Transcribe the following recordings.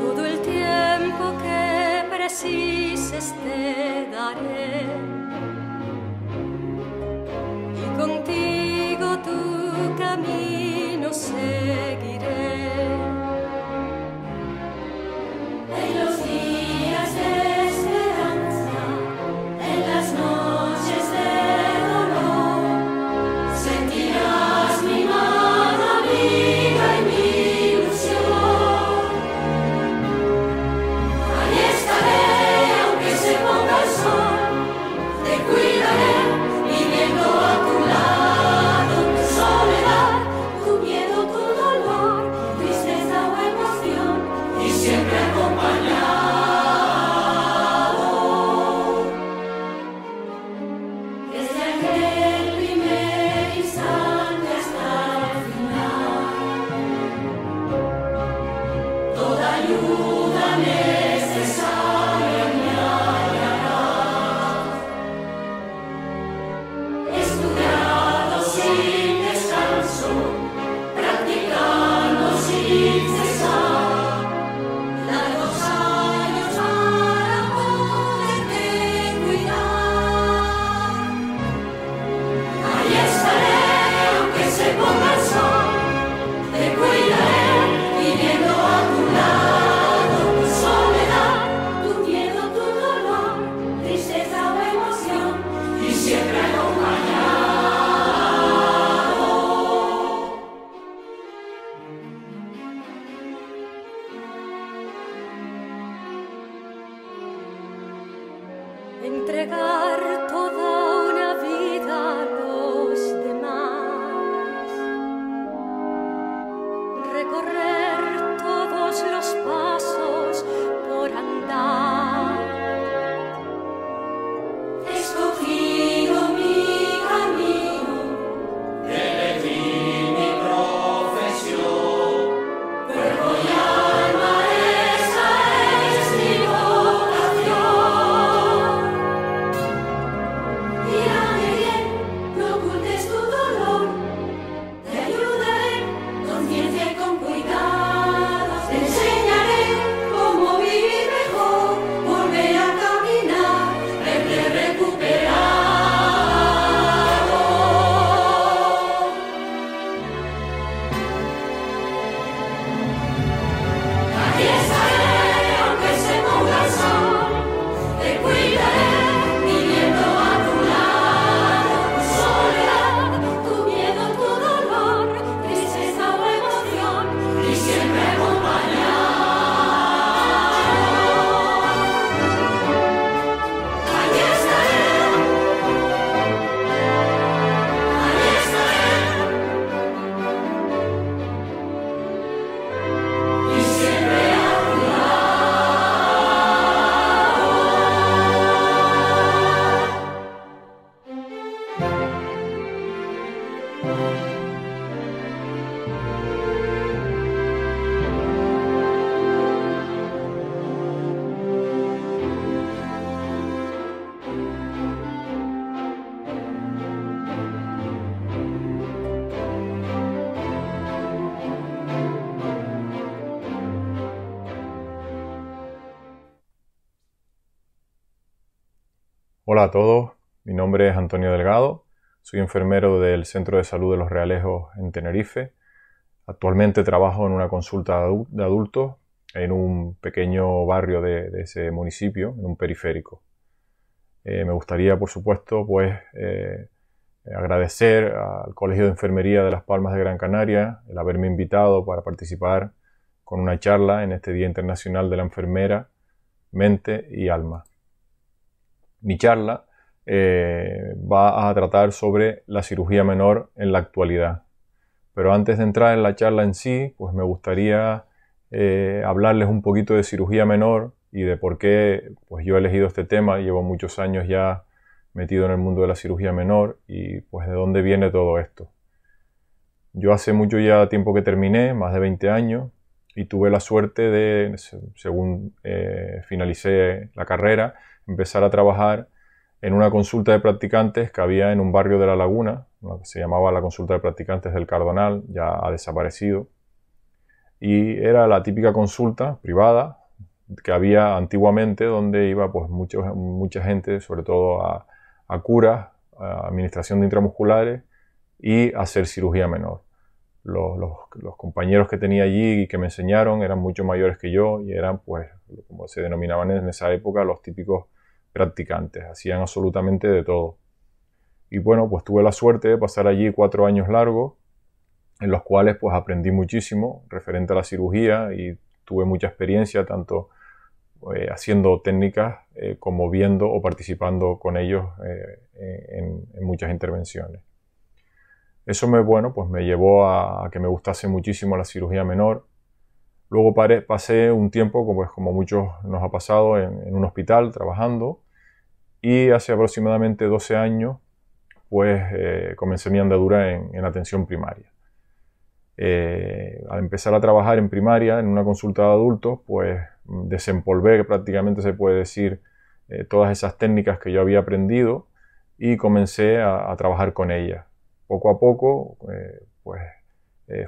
Todo el tiempo que precises te daré, y contigo tu camino seguiré. En los días de esperanza, en las noches de dolor, sentirás mi mano amiga y mi ilusión. Ahí estaré aunque se ponga el sol, te cuidaré viviendo a tu lado. Tu soledad, tu miedo, tu dolor, tristeza o emoción, y siempre acompañado. Desde aquel primer instante hasta el final, toda ayuda necesaria me hallarás. Estudiando sin descanso, practicando sin cesar, largos años para poderte cuidar. Ahí estaré aunque se ponga el sol, te cuidaré viviendo a tu lado. Tu soledad, tu miedo, tu dolor, tristeza o emoción, y siempre acompañado. Entregar toda una vida a los demás, recorrer todos los pasos por andar. He escogido mi camino, elegí mi profesión, cuerpo y alma, esa es mi vocación. Mírame bien, no ocultes tu dolor, te ayudaré con ciencia y con cuidado. Te enseñaré cómo vivir mejor, volver a caminar, verte recuperado. Aquí estaré aunque se ponga el sol, te cuidaré viviendo a tu lado. Tu soledad, tu miedo, tu dolor, tristeza o emoción, y siempre acompañado. Aquí estaré, aquí estaré, y siempre a tu lado. Hola a todos, mi nombre es Antonio Delgado, soy enfermero del Centro de Salud de Los Realejos en Tenerife. Actualmente trabajo en una consulta de adultos en un pequeño barrio de ese municipio, en un periférico. Me gustaría, por supuesto, agradecer al Colegio de Enfermería de Las Palmas de Gran Canaria el haberme invitado para participar con una charla en este Día Internacional de la Enfermera, Mente y Alma. Mi charla va a tratar sobre la cirugía menor en la actualidad. Pero antes de entrar en la charla en sí, pues me gustaría hablarles un poquito de cirugía menor y de por qué pues yo he elegido este tema. Llevo muchos años ya metido en el mundo de la cirugía menor y pues de dónde viene todo esto. Yo hace mucho ya tiempo que terminé, más de 20 años, y tuve la suerte de, según finalicé la carrera, empezar a trabajar en una consulta de practicantes que había en un barrio de La Laguna, ¿no?, que se llamaba la consulta de practicantes del Cardonal, ya ha desaparecido. Y era la típica consulta privada que había antiguamente, donde iba pues mucha gente, sobre todo a curas, a administración de intramusculares y a hacer cirugía menor. Los compañeros que tenía allí y que me enseñaron eran mucho mayores que yo y eran, pues, como se denominaban en esa época, los típicos practicantes. Hacían absolutamente de todo. Y bueno, pues tuve la suerte de pasar allí 4 años largos, en los cuales pues aprendí muchísimo referente a la cirugía y tuve mucha experiencia tanto haciendo técnicas como viendo o participando con ellos en muchas intervenciones. Eso pues me llevó a que me gustase muchísimo la cirugía menor. Luego pasé un tiempo, como muchos nos ha pasado, en un hospital trabajando, y hace aproximadamente 12 años pues comencé mi andadura en atención primaria. Al empezar a trabajar en primaria, en una consulta de adultos, pues desempolvé, prácticamente se puede decir, todas esas técnicas que yo había aprendido y comencé a trabajar con ellas. Poco a poco,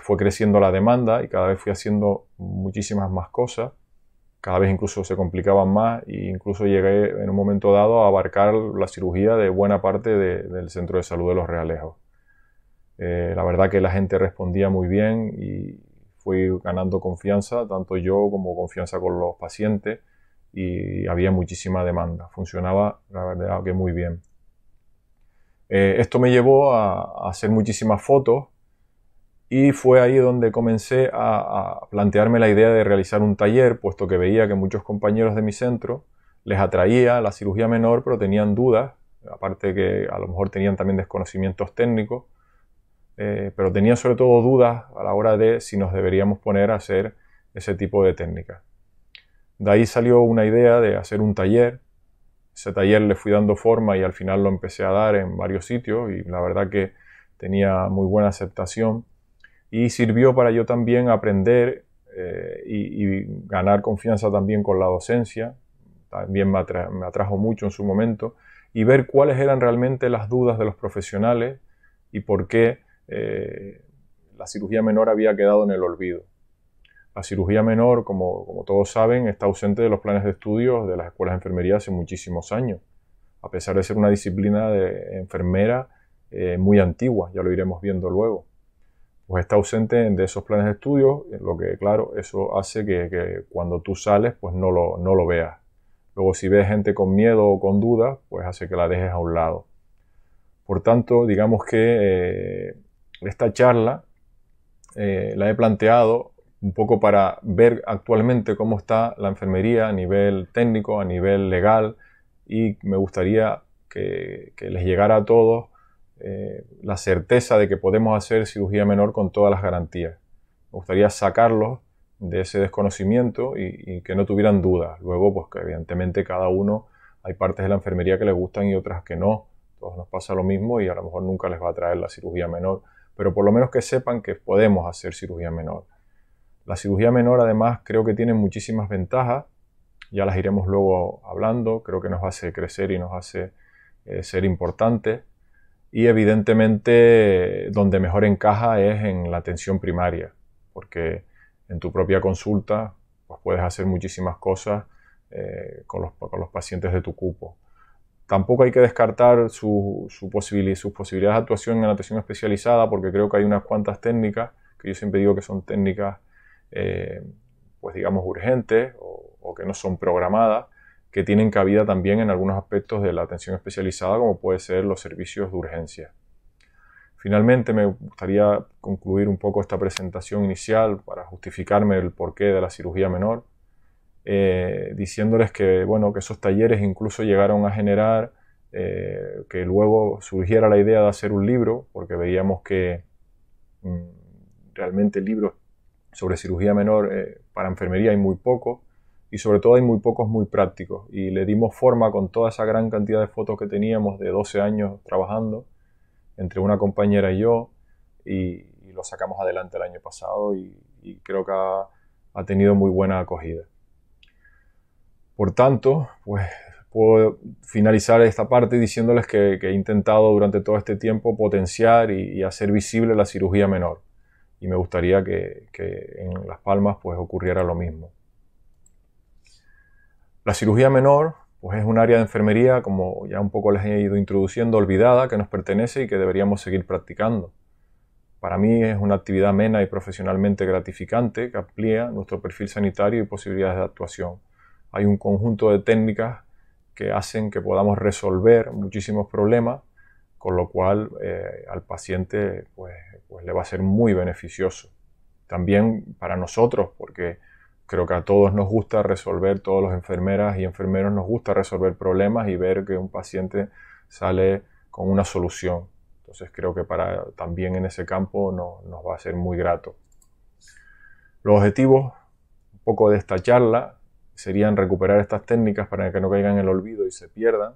fue creciendo la demanda y cada vez fui haciendo muchísimas más cosas. Cada vez incluso se complicaban más e incluso llegué en un momento dado a abarcar la cirugía de buena parte del Centro de Salud de Los Realejos. La verdad que la gente respondía muy bien y fui ganando confianza, tanto yo como confianza con los pacientes, y había muchísima demanda. Funcionaba, la verdad, que muy bien. Esto me llevó a hacer muchísimas fotos y fue ahí donde comencé a plantearme la idea de realizar un taller, puesto que veía que muchos compañeros de mi centro les atraía la cirugía menor, pero tenían dudas, aparte que a lo mejor tenían también desconocimientos técnicos, pero tenían sobre todo dudas a la hora de si nos deberíamos poner a hacer ese tipo de técnicas. De ahí salió una idea de hacer un taller. Ese taller le fui dando forma y al final lo empecé a dar en varios sitios y la verdad que tenía muy buena aceptación y sirvió para yo también aprender y ganar confianza también con la docencia. También me atrajo mucho en su momento y ver cuáles eran realmente las dudas de los profesionales y por qué la cirugía menor había quedado en el olvido. La cirugía menor, como todos saben, está ausente de los planes de estudios de las escuelas de enfermería hace muchísimos años, a pesar de ser una disciplina de enfermera muy antigua, ya lo iremos viendo luego. Pues está ausente de esos planes de estudios, lo que, claro, eso hace que cuando tú sales, pues no lo veas. Luego, si ves gente con miedo o con dudas, pues hace que la dejes a un lado. Por tanto, digamos que esta charla la he planteado un poco para ver actualmente cómo está la enfermería a nivel técnico, a nivel legal, y me gustaría que les llegara a todos la certeza de que podemos hacer cirugía menor con todas las garantías. Me gustaría sacarlos de ese desconocimiento y que no tuvieran dudas. Luego, pues que evidentemente cada uno, hay partes de la enfermería que les gustan y otras que no. Todos nos pasa lo mismo y a lo mejor nunca les va a traer la cirugía menor, pero por lo menos que sepan que podemos hacer cirugía menor. La cirugía menor además creo que tiene muchísimas ventajas, ya las iremos luego hablando, creo que nos hace crecer y nos hace ser importantes y evidentemente donde mejor encaja es en la atención primaria, porque en tu propia consulta pues puedes hacer muchísimas cosas con los pacientes de tu cupo. Tampoco hay que descartar sus posibilidades de actuación en atención especializada, porque creo que hay unas cuantas técnicas que yo siempre digo que son técnicas pues digamos urgentes o que no son programadas, que tienen cabida también en algunos aspectos de la atención especializada, como puede ser los servicios de urgencia. Finalmente me gustaría concluir un poco esta presentación inicial para justificarme el porqué de la cirugía menor, diciéndoles que, bueno, que esos talleres incluso llegaron a generar que luego surgiera la idea de hacer un libro, porque veíamos que realmente libros sobre cirugía menor para enfermería hay muy pocos y sobre todo hay muy pocos muy prácticos, y le dimos forma con toda esa gran cantidad de fotos que teníamos de 12 años trabajando entre una compañera y yo, y lo sacamos adelante el año pasado y creo que ha tenido muy buena acogida. Por tanto, pues puedo finalizar esta parte diciéndoles que he intentado durante todo este tiempo potenciar y hacer visible la cirugía menor. Y me gustaría que en Las Palmas pues ocurriera lo mismo. La cirugía menor pues es un área de enfermería, como ya un poco les he ido introduciendo, olvidada, que nos pertenece y que deberíamos seguir practicando. Para mí es una actividad amena y profesionalmente gratificante que amplía nuestro perfil sanitario y posibilidades de actuación. Hay un conjunto de técnicas que hacen que podamos resolver muchísimos problemas, con lo cual al paciente pues le va a ser muy beneficioso. También para nosotros, porque creo que a todos nos gusta resolver, todos los enfermeras y enfermeros nos gusta resolver problemas y ver que un paciente sale con una solución. Entonces creo que también en ese campo nos va a ser muy grato. Los objetivos, un poco de esta charla, serían recuperar estas técnicas para que no caigan en el olvido y se pierdan,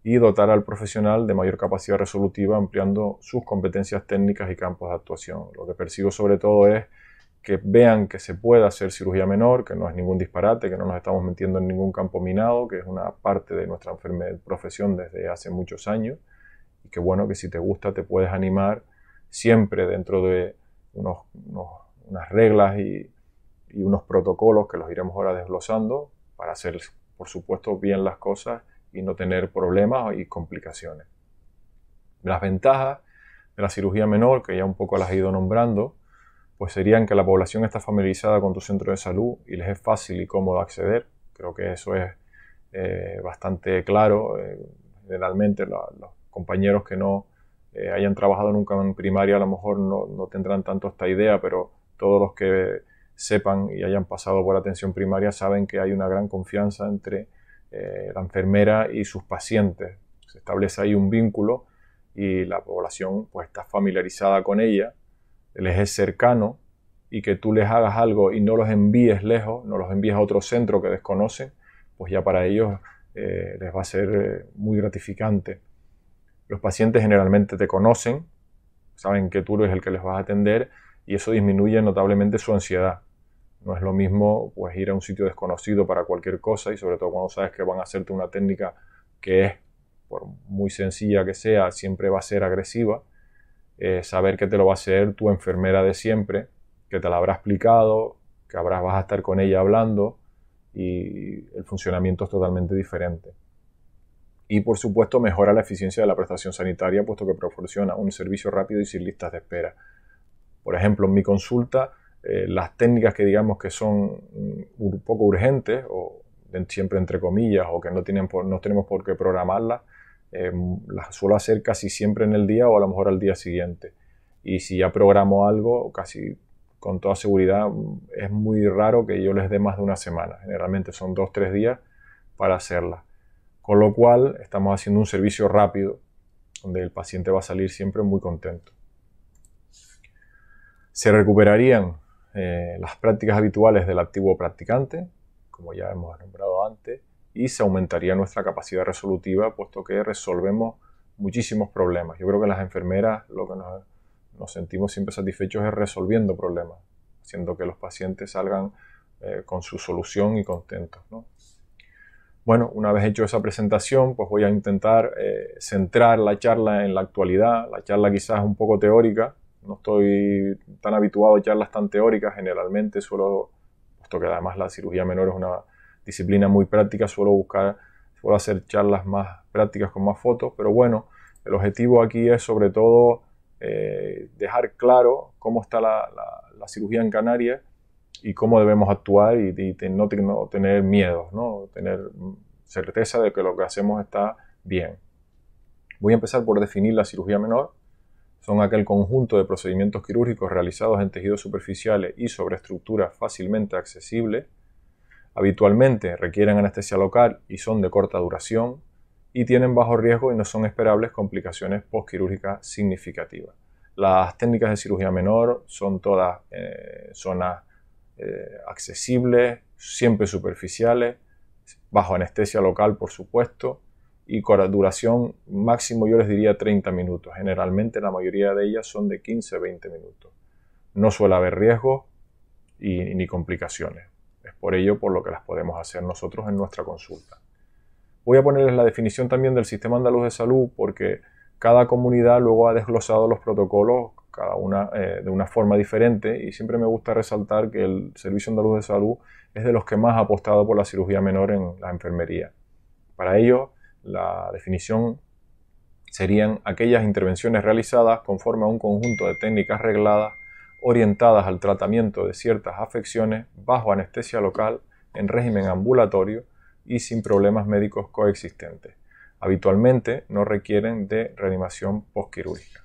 y dotar al profesional de mayor capacidad resolutiva ampliando sus competencias técnicas y campos de actuación. Lo que persigo sobre todo es que vean que se puede hacer cirugía menor, que no es ningún disparate, que no nos estamos metiendo en ningún campo minado, que es una parte de nuestra profesión desde hace muchos años, y que bueno, que si te gusta te puedes animar siempre dentro de unas reglas y unos protocolos que los iremos ahora desglosando para hacer, por supuesto, bien las cosas y no tener problemas y complicaciones. Las ventajas de la cirugía menor, que ya un poco las he ido nombrando, pues serían que la población está familiarizada con tu centro de salud y les es fácil y cómodo acceder. Creo que eso es bastante claro. Generalmente los compañeros que no hayan trabajado nunca en primaria a lo mejor no tendrán tanto esta idea, pero todos los que sepan y hayan pasado por atención primaria saben que hay una gran confianza entre la enfermera y sus pacientes. Se establece ahí un vínculo y la población pues está familiarizada con ella, les es cercano, y que tú les hagas algo y no los envíes lejos, no los envíes a otro centro que desconocen, pues ya para ellos les va a ser muy gratificante. Los pacientes generalmente te conocen, saben que tú eres el que les vas a atender y eso disminuye notablemente su ansiedad. No es lo mismo pues ir a un sitio desconocido para cualquier cosa y sobre todo cuando sabes que van a hacerte una técnica que es, por muy sencilla que sea, siempre va a ser agresiva. Saber que te lo va a hacer tu enfermera de siempre, que te la habrá explicado, que vas a estar con ella hablando y el funcionamiento es totalmente diferente. Y por supuesto mejora la eficiencia de la prestación sanitaria, puesto que proporciona un servicio rápido y sin listas de espera. Por ejemplo, en mi consulta, las técnicas que digamos que son un poco urgentes, o siempre entre comillas, o que no tenemos por qué programarlas, las suelo hacer casi siempre en el día o a lo mejor al día siguiente. Y si ya programo algo, casi con toda seguridad, es muy raro que yo les dé más de una semana. Generalmente son 2 o 3 días para hacerla. Con lo cual estamos haciendo un servicio rápido donde el paciente va a salir siempre muy contento. Se recuperarían las prácticas habituales del activo practicante, como ya hemos nombrado antes, y se aumentaría nuestra capacidad resolutiva, puesto que resolvemos muchísimos problemas. Yo creo que las enfermeras lo que nos sentimos siempre satisfechos es resolviendo problemas, haciendo que los pacientes salgan con su solución y contentos, ¿no? Bueno, una vez hecho esa presentación, pues voy a intentar centrar la charla en la actualidad. La charla quizás es un poco teórica, no estoy tan habituado a charlas tan teóricas, generalmente puesto que además la cirugía menor es una disciplina muy práctica, suelo hacer charlas más prácticas con más fotos, pero bueno, el objetivo aquí es sobre todo dejar claro cómo está la cirugía en Canarias y cómo debemos actuar y no tener miedo, ¿no? Tener certeza de que lo que hacemos está bien. Voy a empezar por definir la cirugía menor. Son aquel conjunto de procedimientos quirúrgicos realizados en tejidos superficiales y sobre estructuras fácilmente accesibles. Habitualmente requieren anestesia local y son de corta duración y tienen bajo riesgo y no son esperables complicaciones postquirúrgicas significativas. Las técnicas de cirugía menor son todas zonas accesibles, siempre superficiales, bajo anestesia local por supuesto, y con duración máximo yo les diría 30 minutos. Generalmente la mayoría de ellas son de 15 a 20 minutos. No suele haber riesgos ni complicaciones. Es por ello por lo que las podemos hacer nosotros en nuestra consulta. Voy a ponerles la definición también del Sistema Andaluz de Salud porque cada comunidad luego ha desglosado los protocolos, cada una de una forma diferente, y siempre me gusta resaltar que el Servicio Andaluz de Salud es de los que más ha apostado por la cirugía menor en la enfermería. Para ello, la definición serían aquellas intervenciones realizadas conforme a un conjunto de técnicas regladas orientadas al tratamiento de ciertas afecciones bajo anestesia local, en régimen ambulatorio y sin problemas médicos coexistentes. Habitualmente no requieren de reanimación postquirúrgica.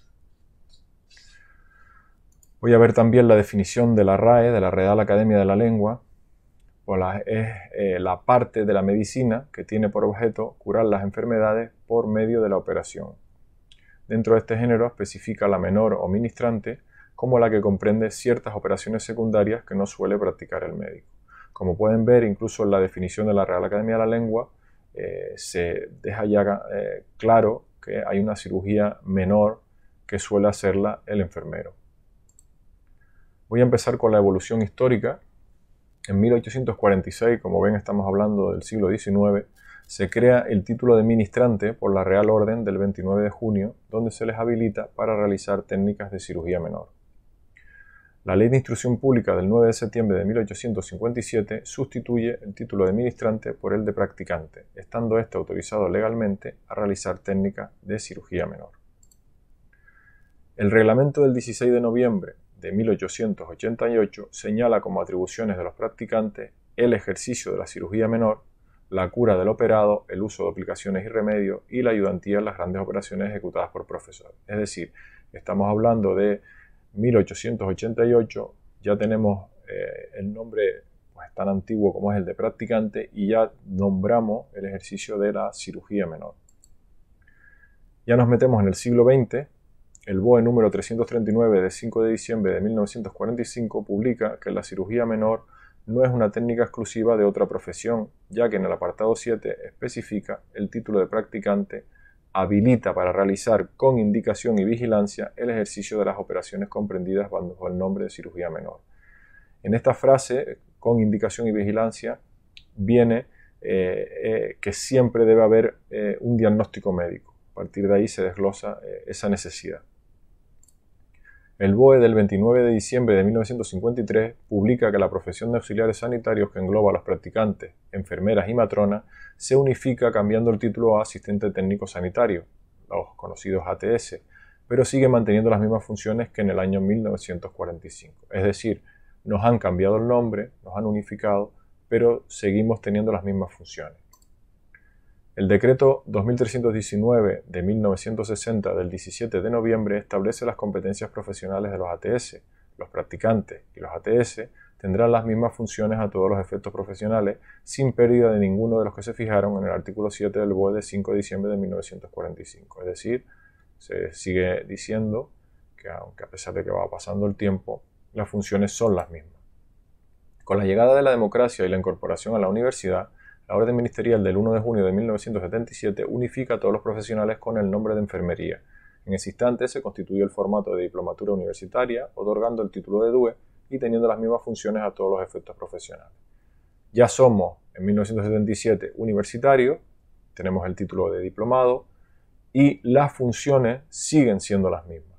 Voy a ver también la definición de la RAE, de la Real Academia de la Lengua. Es la parte de la medicina que tiene por objeto curar las enfermedades por medio de la operación. Dentro de este género especifica la menor o ministrante como la que comprende ciertas operaciones secundarias que no suele practicar el médico. Como pueden ver, incluso en la definición de la Real Academia de la Lengua se deja ya claro que hay una cirugía menor que suele hacerla el enfermero. Voy a empezar con la evolución histórica. En 1846, como ven, estamos hablando del siglo XIX, se crea el título de ministrante por la Real Orden del 29 de junio, donde se les habilita para realizar técnicas de cirugía menor. La Ley de Instrucción Pública del 9 de septiembre de 1857 sustituye el título de ministrante por el de practicante, estando éste autorizado legalmente a realizar técnicas de cirugía menor. El reglamento del 16 de noviembre de 1888 señala como atribuciones de los practicantes el ejercicio de la cirugía menor, la cura del operado, el uso de aplicaciones y remedios y la ayudantía en las grandes operaciones ejecutadas por profesores. Es decir, estamos hablando de 1888, ya tenemos el nombre pues, tan antiguo como es el de practicante y ya nombramos el ejercicio de la cirugía menor. Ya nos metemos en el siglo XX. El BOE número 339 de 5 de diciembre de 1945 publica que la cirugía menor no es una técnica exclusiva de otra profesión, ya que en el apartado 7 especifica el título de practicante habilita para realizar con indicación y vigilancia el ejercicio de las operaciones comprendidas bajo el nombre de cirugía menor. En esta frase, con indicación y vigilancia, viene que siempre debe haber un diagnóstico médico. A partir de ahí se desglosa esa necesidad. El BOE del 29 de diciembre de 1953 publica que la profesión de auxiliares sanitarios, que engloba a los practicantes, enfermeras y matronas, se unifica cambiando el título a asistente técnico sanitario, los conocidos ATS, pero sigue manteniendo las mismas funciones que en el año 1945. Es decir, nos han cambiado el nombre, nos han unificado, pero seguimos teniendo las mismas funciones. El decreto 2319 de 1960 del 17 de noviembre establece las competencias profesionales de los ATS. Los practicantes y los ATS tendrán las mismas funciones a todos los efectos profesionales sin pérdida de ninguno de los que se fijaron en el artículo 7 del BOE de 5 de diciembre de 1945. Es decir, se sigue diciendo que aunque a pesar de que va pasando el tiempo, las funciones son las mismas. Con la llegada de la democracia y la incorporación a la universidad, la orden ministerial del 1 de junio de 1977 unifica a todos los profesionales con el nombre de enfermería. En ese instante se constituye el formato de diplomatura universitaria, otorgando el título de DUE y teniendo las mismas funciones a todos los efectos profesionales. Ya somos, en 1977, universitarios, tenemos el título de diplomado y las funciones siguen siendo las mismas.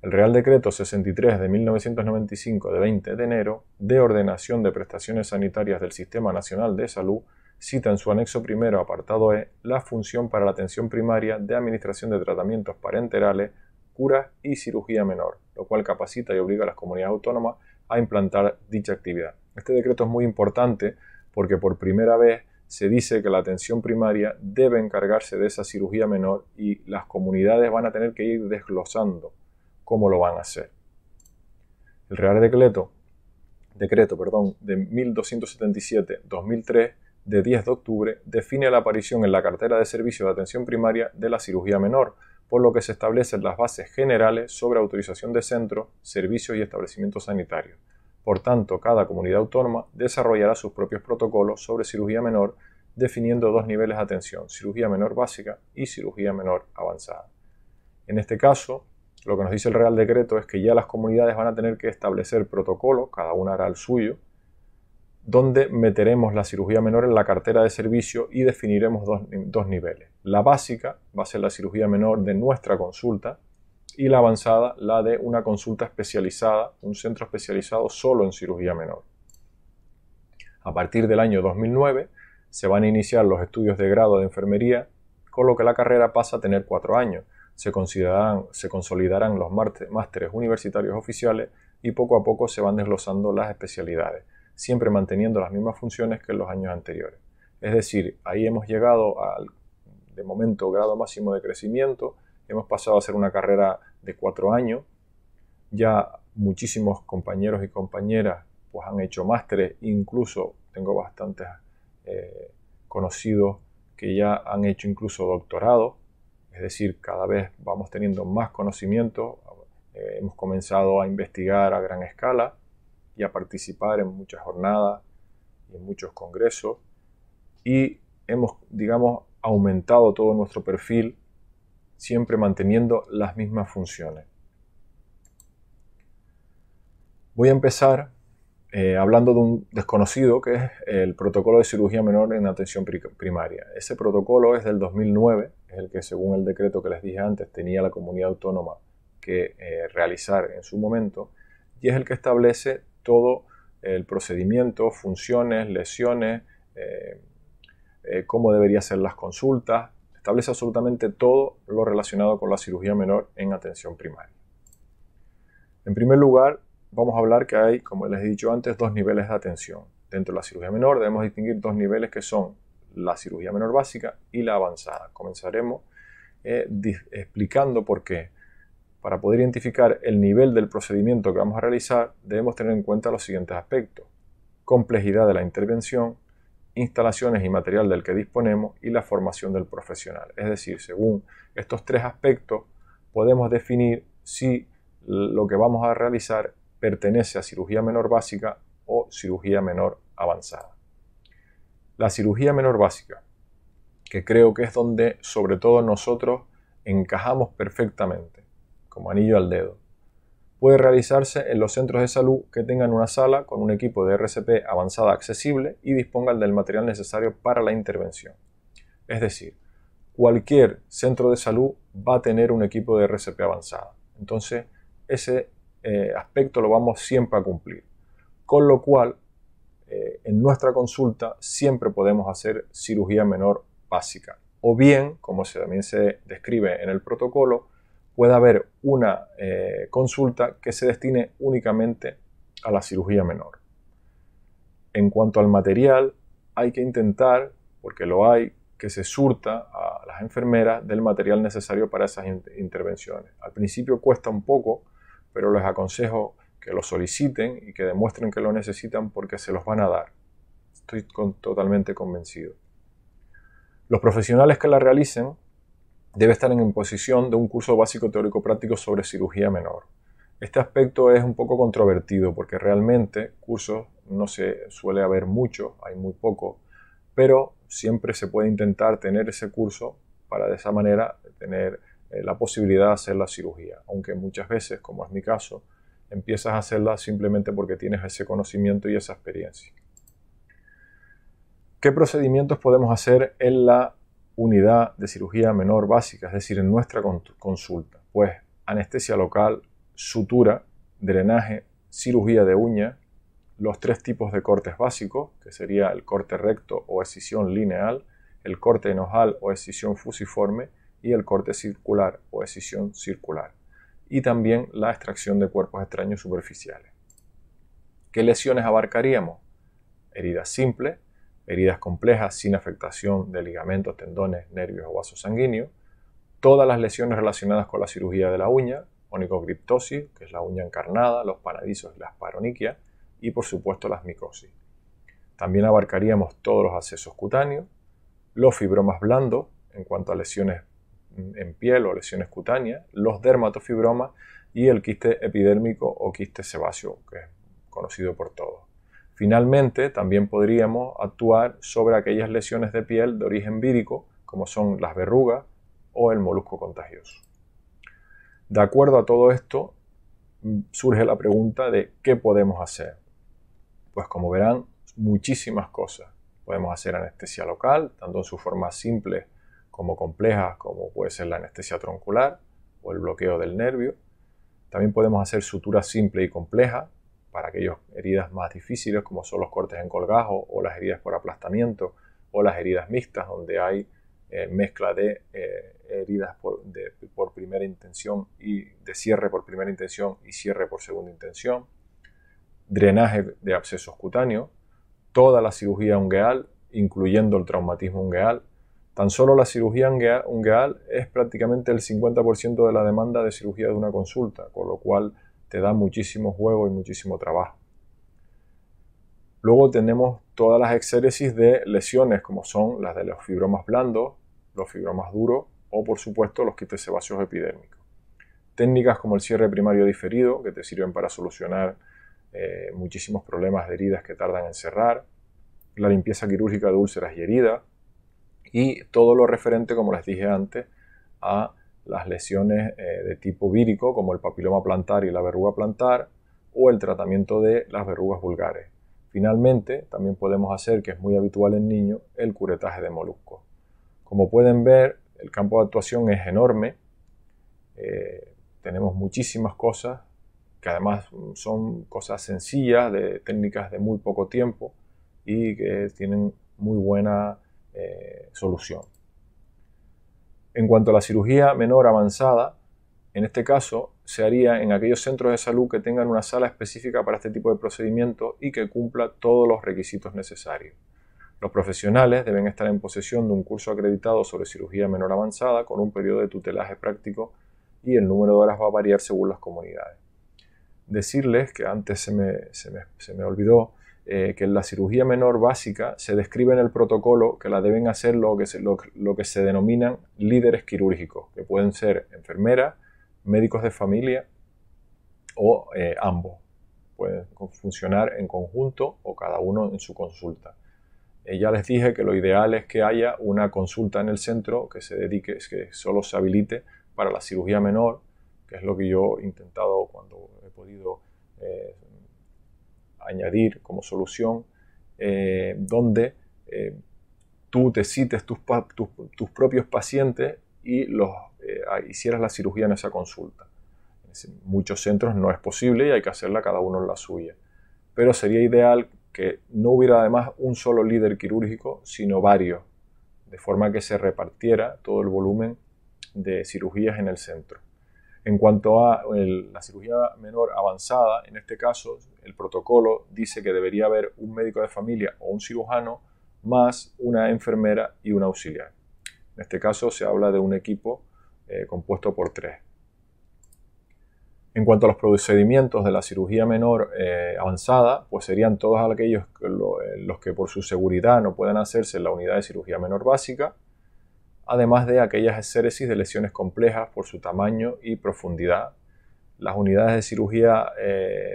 El Real Decreto 63 de 1995 de 20 de enero de ordenación de prestaciones sanitarias del Sistema Nacional de Salud cita en su anexo primero, apartado E, la función para la atención primaria de administración de tratamientos parenterales, curas y cirugía menor, lo cual capacita y obliga a las comunidades autónomas a implantar dicha actividad. Este decreto es muy importante porque por primera vez se dice que la atención primaria debe encargarse de esa cirugía menor y las comunidades van a tener que ir desglosando cómo lo van a hacer. El Real Decreto de 1277-2003 de 10 de octubre define la aparición en la cartera de servicio de atención primaria de la cirugía menor, por lo que se establecen las bases generales sobre autorización de centros, servicios y establecimientos sanitarios. Por tanto, cada comunidad autónoma desarrollará sus propios protocolos sobre cirugía menor, definiendo dos niveles de atención, cirugía menor básica y cirugía menor avanzada. En este caso, lo que nos dice el Real Decreto es que ya las comunidades van a tener que establecer protocolos, cada una hará el suyo, donde meteremos la cirugía menor en la cartera de servicio y definiremos dos niveles. La básica va a ser la cirugía menor de nuestra consulta y la avanzada la de una consulta especializada, un centro especializado solo en cirugía menor. A partir del año 2009 se van a iniciar los estudios de grado de enfermería, con lo que la carrera pasa a tener 4 años. Se consolidarán los másteres universitarios oficiales y poco a poco se van desglosando las especialidades, siempre manteniendo las mismas funciones que en los años anteriores. Es decir, ahí hemos llegado al, de momento, grado máximo de crecimiento, hemos pasado a ser una carrera de 4 años, ya muchísimos compañeros y compañeras pues han hecho másteres, incluso tengo bastantes conocidos que ya han hecho incluso doctorado, es decir, cada vez vamos teniendo más conocimiento, hemos comenzado a investigar a gran escala y a participar en muchas jornadas y en muchos congresos y hemos, digamos, aumentado todo nuestro perfil siempre manteniendo las mismas funciones. Voy a empezar hablando de un desconocido que es el protocolo de cirugía menor en atención primaria. Ese protocolo es del 2009, es el que según el decreto que les dije antes tenía la comunidad autónoma que realizar en su momento y es el que establece todo el procedimiento, funciones, lesiones, cómo deberían ser las consultas, establece absolutamente todo lo relacionado con la cirugía menor en atención primaria. En primer lugar, vamos a hablar que hay, como les he dicho antes, 2 niveles de atención. Dentro de la cirugía menor debemos distinguir 2 niveles que son la cirugía menor básica y la avanzada. Comenzaremos explicando por qué. Para poder identificar el nivel del procedimiento que vamos a realizar, debemos tener en cuenta los siguientes aspectos: complejidad de la intervención, instalaciones y material del que disponemos y la formación del profesional. Es decir, según estos 3 aspectos, podemos definir si lo que vamos a realizar pertenece a cirugía menor básica o cirugía menor avanzada. La cirugía menor básica, que creo que es donde sobre todo nosotros encajamos perfectamente, como anillo al dedo, puede realizarse en los centros de salud que tengan una sala con un equipo de RCP avanzada accesible y dispongan del material necesario para la intervención. Es decir, cualquier centro de salud va a tener un equipo de RCP avanzada. Entonces, ese aspecto lo vamos siempre a cumplir. Con lo cual, en nuestra consulta siempre podemos hacer cirugía menor básica. O bien, como también se describe en el protocolo, puede haber una consulta que se destine únicamente a la cirugía menor. En cuanto al material, hay que intentar, porque lo hay, que se surta a las enfermeras del material necesario para esas intervenciones. Al principio cuesta un poco, pero les aconsejo que lo soliciten y que demuestren que lo necesitan porque se los van a dar. Estoy totalmente convencido. Los profesionales que la realicen debe estar en imposición de un curso básico teórico práctico sobre cirugía menor. Este aspecto es un poco controvertido porque realmente cursos no se suele haber mucho, hay muy poco, pero siempre se puede intentar tener ese curso para de esa manera tener la posibilidad de hacer la cirugía, aunque muchas veces, como es mi caso, empiezas a hacerla simplemente porque tienes ese conocimiento y esa experiencia. ¿Qué procedimientos podemos hacer en la unidad de cirugía menor básica, es decir, en nuestra consulta? Pues anestesia local, sutura, drenaje, cirugía de uña, los 3 tipos de cortes básicos, que sería el corte recto o excisión lineal, el corte enojal o excisión fusiforme y el corte circular o excisión circular. Y también la extracción de cuerpos extraños superficiales. ¿Qué lesiones abarcaríamos? Heridas simples, heridas complejas sin afectación de ligamentos, tendones, nervios o vasos sanguíneos, todas las lesiones relacionadas con la cirugía de la uña, onicocriptosis, que es la uña encarnada, los panadizos y las paroniquias, y por supuesto las micosis. También abarcaríamos todos los abscesos cutáneos, los fibromas blandos en cuanto a lesiones en piel o lesiones cutáneas, los dermatofibromas y el quiste epidérmico o quiste sebáceo, que es conocido por todos. Finalmente, también podríamos actuar sobre aquellas lesiones de piel de origen vírico, como son las verrugas o el molusco contagioso. De acuerdo a todo esto, surge la pregunta de ¿qué podemos hacer? Pues como verán, muchísimas cosas. Podemos hacer anestesia local, tanto en su forma simple como compleja, como puede ser la anestesia troncular o el bloqueo del nervio. También podemos hacer sutura simple y compleja para aquellas heridas más difíciles, como son los cortes en colgajo o las heridas por aplastamiento o las heridas mixtas, donde hay mezcla de heridas por primera intención y de cierre por primera intención y cierre por segunda intención. Drenaje de abscesos cutáneos, toda la cirugía ungueal, incluyendo el traumatismo ungueal. Tan solo la cirugía ungueal es prácticamente el 50% de la demanda de cirugía de una consulta, con lo cual te da muchísimo juego y muchísimo trabajo. Luego tenemos todas las exéresis de lesiones, como son las de los fibromas blandos, los fibromas duros o, por supuesto, los quistes sebáceos epidérmicos. Técnicas como el cierre primario diferido, que te sirven para solucionar muchísimos problemas de heridas que tardan en cerrar, la limpieza quirúrgica de úlceras y heridas, y todo lo referente, como les dije antes, a las lesiones de tipo vírico, como el papiloma plantar y la verruga plantar, o el tratamiento de las verrugas vulgares. Finalmente, también podemos hacer, que es muy habitual en niños, el curetaje de moluscos. Como pueden ver, el campo de actuación es enorme. Tenemos muchísimas cosas, que además son cosas sencillas, de técnicas de muy poco tiempo y que tienen muy buena solución. En cuanto a la cirugía menor avanzada, en este caso se haría en aquellos centros de salud que tengan una sala específica para este tipo de procedimientos y que cumpla todos los requisitos necesarios. Los profesionales deben estar en posesión de un curso acreditado sobre cirugía menor avanzada con un periodo de tutelaje práctico y el número de horas va a variar según las comunidades. Decirles que antes se me olvidó que en la cirugía menor básica se describe en el protocolo que la deben hacer lo que se denominan líderes quirúrgicos, que pueden ser enfermeras, médicos de familia o ambos. Pueden funcionar en conjunto o cada uno en su consulta. Ya les dije que lo ideal es que haya una consulta en el centro que se dedique, que solo se habilite para la cirugía menor, que es lo que yo he intentado cuando he podido añadir como solución, donde tú te cites tus propios pacientes y hicieras la cirugía en esa consulta. En muchos centros no es posible y hay que hacerla cada uno en la suya. Pero sería ideal que no hubiera además un solo líder quirúrgico, sino varios, de forma que se repartiera todo el volumen de cirugías en el centro. En cuanto a la cirugía menor avanzada, en este caso el protocolo dice que debería haber un médico de familia o un cirujano más una enfermera y un auxiliar. En este caso se habla de un equipo compuesto por 3. En cuanto a los procedimientos de la cirugía menor avanzada, pues serían todos aquellos los que por su seguridad no puedan hacerse en la unidad de cirugía menor básica, además de aquellas exéresis de lesiones complejas por su tamaño y profundidad. Las unidades de cirugía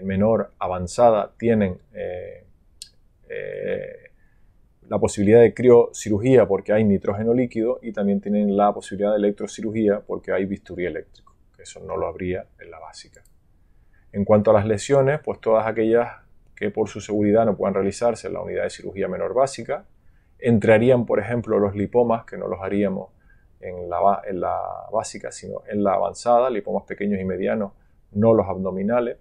menor avanzada tienen la posibilidad de criocirugía porque hay nitrógeno líquido y también tienen la posibilidad de electrocirugía porque hay bisturí eléctrico. Eso no lo habría en la básica. En cuanto a las lesiones, pues todas aquellas que por su seguridad no puedan realizarse en la unidad de cirugía menor básica, entrarían, por ejemplo, los lipomas, que no los haríamos en la básica, sino en la avanzada, lipomas pequeños y medianos, no los abdominales,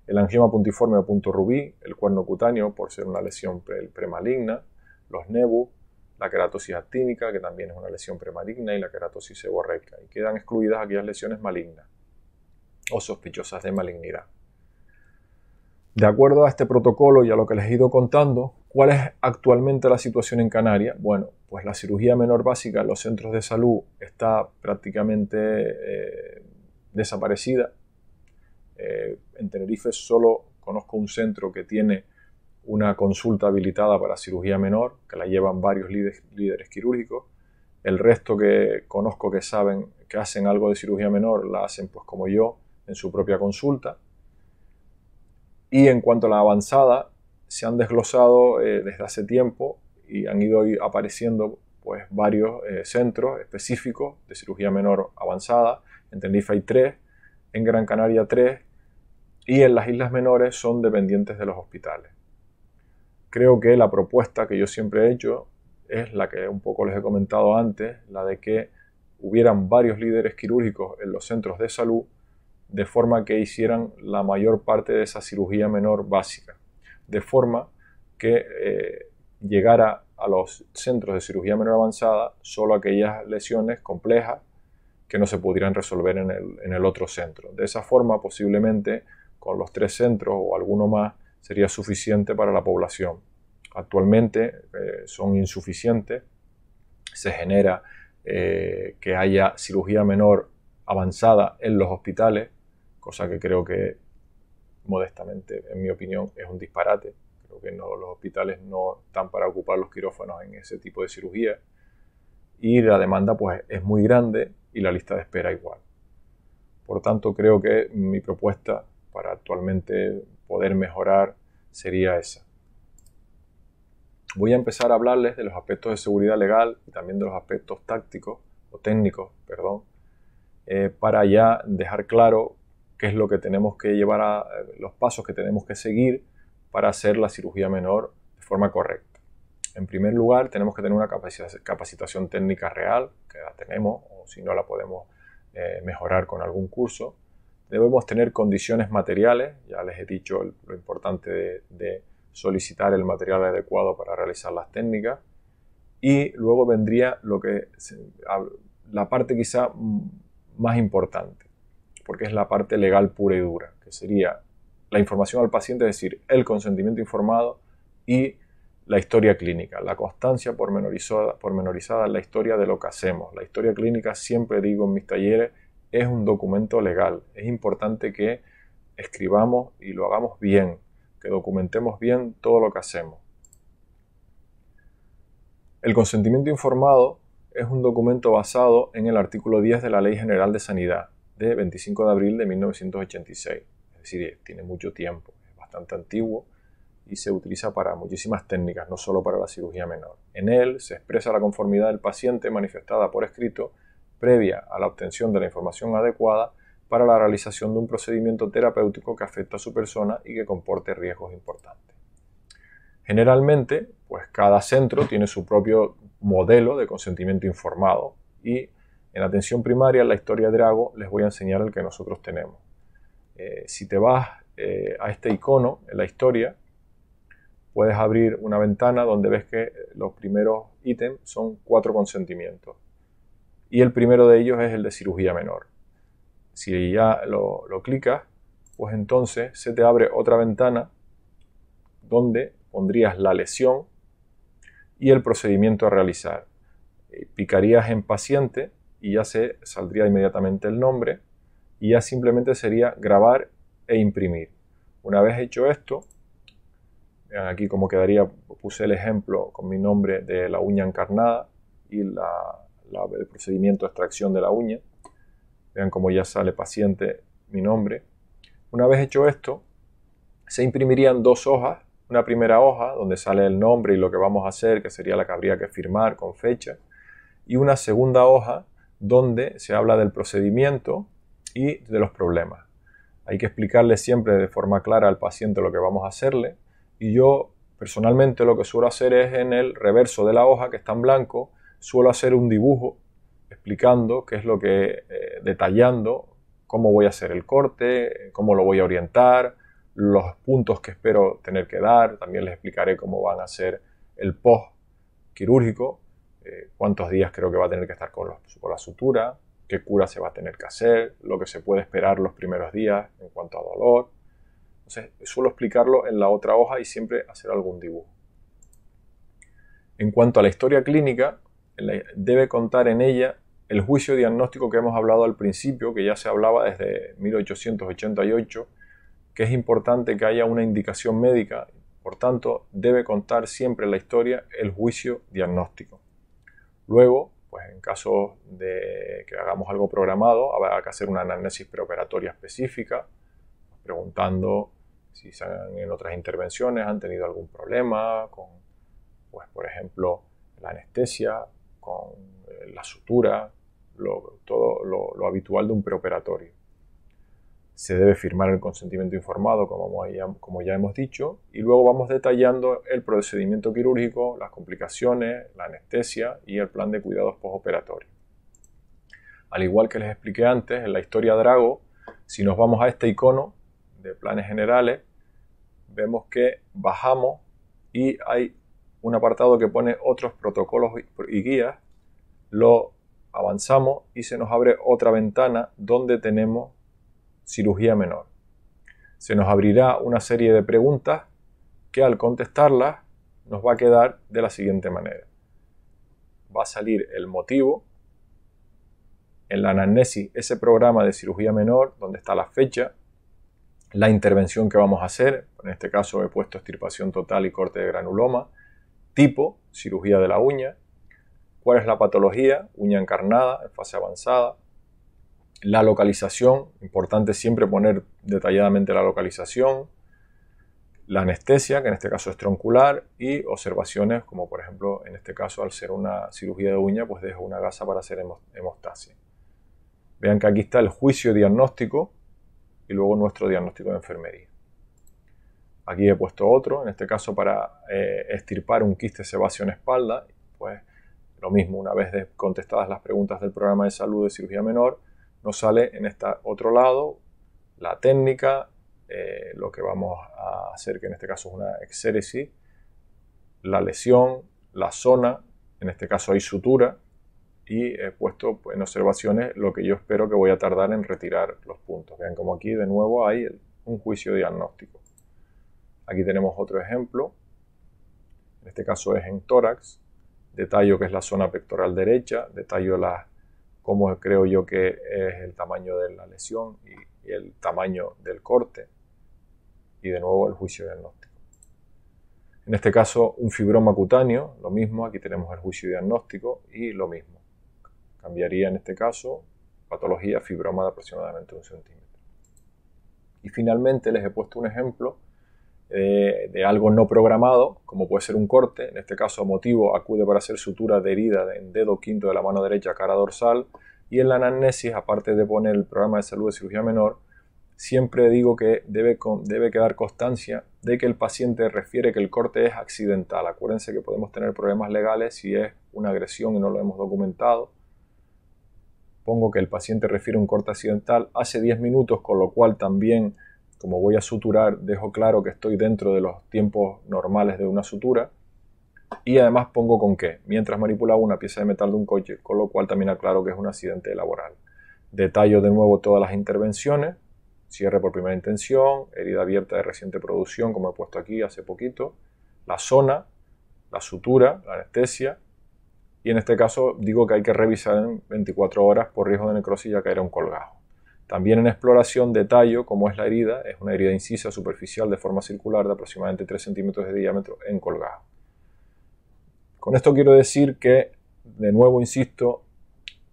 el angioma puntiforme o punto rubí, el cuerno cutáneo, por ser una lesión premaligna, los nebus, la queratosis actínica, que también es una lesión premaligna, y la queratosis seborreica. Y quedan excluidas aquellas lesiones malignas o sospechosas de malignidad. De acuerdo a este protocolo y a lo que les he ido contando, ¿cuál es actualmente la situación en Canarias? Bueno, pues la cirugía menor básica en los centros de salud está prácticamente desaparecida. En Tenerife solo conozco un centro que tiene una consulta habilitada para cirugía menor, que la llevan varios líderes quirúrgicos. El resto que conozco que saben que hacen algo de cirugía menor, la hacen pues como yo, en su propia consulta. Y en cuanto a la avanzada, se han desglosado desde hace tiempo y han ido apareciendo pues varios centros específicos de cirugía menor avanzada. En Tenerife hay 3, en Gran Canaria 3 y en las Islas Menores son dependientes de los hospitales. creo que la propuesta que yo siempre he hecho es la que un poco les he comentado antes, la de que hubieran varios líderes quirúrgicos en los centros de salud, de forma que hicieran la mayor parte de esa cirugía menor básica, de forma que llegara a los centros de cirugía menor avanzada solo aquellas lesiones complejas que no se pudieran resolver en el otro centro. De esa forma, posiblemente, con los 3 centros o alguno más, sería suficiente para la población. Actualmente son insuficientes, se genera que haya cirugía menor avanzada en los hospitales, cosa que creo que, modestamente, en mi opinión, es un disparate. Creo que los hospitales no están para ocupar los quirófanos en ese tipo de cirugía, y la demanda pues es muy grande y la lista de espera igual. Por tanto, creo que mi propuesta para actualmente poder mejorar sería esa. Voy a empezar a hablarles de los aspectos de seguridad legal y también de los aspectos tácticos o técnicos, para ya dejar claro qué es lo que tenemos que llevar los pasos que tenemos que seguir para hacer la cirugía menor de forma correcta. En primer lugar, tenemos que tener una capacitación técnica real, que la tenemos, o si no la podemos mejorar con algún curso. Debemos tener condiciones materiales, ya les he dicho lo importante de solicitar el material adecuado para realizar las técnicas. Y luego vendría la parte quizá más importante, porque es la parte legal pura y dura, que sería la información al paciente, es decir, el consentimiento informado y la historia clínica, la constancia pormenorizada en la historia de lo que hacemos. La historia clínica, siempre digo en mis talleres, es un documento legal. Es importante que escribamos y lo hagamos bien, que documentemos bien todo lo que hacemos. El consentimiento informado es un documento basado en el artículo 10 de la Ley General de Sanidad de 25 de abril de 1986. Es decir, tiene mucho tiempo, es bastante antiguo y se utiliza para muchísimas técnicas, no solo para la cirugía menor. En él se expresa la conformidad del paciente manifestada por escrito previa a la obtención de la información adecuada para la realización de un procedimiento terapéutico que afecta a su persona y que comporte riesgos importantes. Generalmente, pues cada centro tiene su propio modelo de consentimiento informado y en atención primaria, en la historia de Drago, les voy a enseñar el que nosotros tenemos. Si te vas a este icono en la historia, puedes abrir una ventana donde ves que los primeros ítems son 4 consentimientos. Y el primero de ellos es el de cirugía menor. Si ya lo clicas, pues entonces se te abre otra ventana donde pondrías la lesión y el procedimiento a realizar. Picarías en paciente y ya se saldría inmediatamente el nombre y ya simplemente sería grabar e imprimir. Una vez hecho esto, vean aquí cómo quedaría, puse el ejemplo con mi nombre de la uña encarnada y el procedimiento de extracción de la uña. Vean cómo ya sale paciente, mi nombre. Una vez hecho esto, se imprimirían 2 hojas. Una primera hoja donde sale el nombre y lo que vamos a hacer, que sería la que habría que firmar con fecha. Y una segunda hoja donde se habla del procedimiento y de los problemas. Hay que explicarle siempre de forma clara al paciente lo que vamos a hacerle. Y yo personalmente lo que suelo hacer es en el reverso de la hoja, que está en blanco, suelo hacer un dibujo explicando qué es lo que, detallando cómo voy a hacer el corte, cómo lo voy a orientar, los puntos que espero tener que dar. También les explicaré cómo van a hacer el post quirúrgico, cuántos días creo que va a tener que estar con la sutura, qué cura se va a tener que hacer, lo que se puede esperar los primeros días en cuanto a dolor. Entonces, suelo explicarlo en la otra hoja y siempre hacer algún dibujo. En cuanto a la historia clínica, debe contar en ella el juicio diagnóstico que hemos hablado al principio, que ya se hablaba desde 1888, que es importante que haya una indicación médica. Por tanto, debe contar siempre en la historia el juicio diagnóstico. Luego, pues en caso de que hagamos algo programado, habrá que hacer una anamnesis preoperatoria específica, preguntando si en otras intervenciones han tenido algún problema con, pues por ejemplo, la anestesia, con la sutura, todo lo habitual de un preoperatorio. se debe firmar el consentimiento informado, como ya hemos dicho, y luego vamos detallando el procedimiento quirúrgico, las complicaciones, la anestesia y el plan de cuidados postoperatorios. Al igual que les expliqué antes, en la historia Drago, si nos vamos a este icono de planes generales, vemos que bajamos y hay un apartado que pone otros protocolos y guías, lo avanzamos y se nos abre otra ventana donde tenemos cirugía menor. Se nos abrirá una serie de preguntas que al contestarlas nos va a quedar de la siguiente manera. Va a salir el motivo, en la anamnesis ese programa de cirugía menor donde está la fecha, la intervención que vamos a hacer, en este caso he puesto extirpación total y corte de granuloma, tipo, cirugía de la uña, cuál es la patología, uña encarnada en fase avanzada, la localización, importante siempre poner detalladamente la localización, la anestesia, que en este caso es troncular, y observaciones como por ejemplo en este caso al ser una cirugía de uña pues dejo una gasa para hacer hemostasia. Vean que aquí está el juicio diagnóstico y luego nuestro diagnóstico de enfermería. Aquí he puesto otro, en este caso para extirpar un quiste sebáceo en espalda, pues lo mismo, una vez contestadas las preguntas del programa de salud de cirugía menor, nos sale en este otro lado la técnica, lo que vamos a hacer, que en este caso es una exéresis, la lesión, la zona, en este caso hay sutura, y he puesto en observaciones lo que yo espero que voy a tardar en retirar los puntos. Vean como aquí de nuevo hay un juicio diagnóstico. Aquí tenemos otro ejemplo, en este caso es en tórax, detallo que es la zona pectoral derecha, detallo cómo creo yo que es el tamaño de la lesión y el tamaño del corte, y de nuevo el juicio diagnóstico. En este caso un fibroma cutáneo, lo mismo, aquí tenemos el juicio diagnóstico y lo mismo. Cambiaría en este caso patología fibroma de aproximadamente 1 centímetro. Y finalmente les he puesto un ejemplo de algo no programado, como puede ser un corte, en este caso motivo acude para hacer sutura de herida en dedo quinto de la mano derecha, cara dorsal, y en la anamnesis, aparte de poner el programa de salud de cirugía menor, siempre digo que debe quedar constancia de que el paciente refiere que el corte es accidental. Acuérdense que podemos tener problemas legales si es una agresión y no lo hemos documentado. Pongo que el paciente refiere un corte accidental hace 10 minutos, con lo cual también, como voy a suturar, dejo claro que estoy dentro de los tiempos normales de una sutura. Y además pongo con qué, mientras manipulaba una pieza de metal de un coche, con lo cual también aclaro que es un accidente laboral. Detallo de nuevo todas las intervenciones, cierre por primera intención, herida abierta de reciente producción, como he puesto aquí hace poquito, la zona, la sutura, la anestesia, y en este caso digo que hay que revisar en 24 horas por riesgo de necrosis ya que era un colgajo. También en exploración detallo cómo es la herida, es una herida incisa superficial de forma circular de aproximadamente 3 centímetros de diámetro en colgajo. Con esto quiero decir que, de nuevo insisto,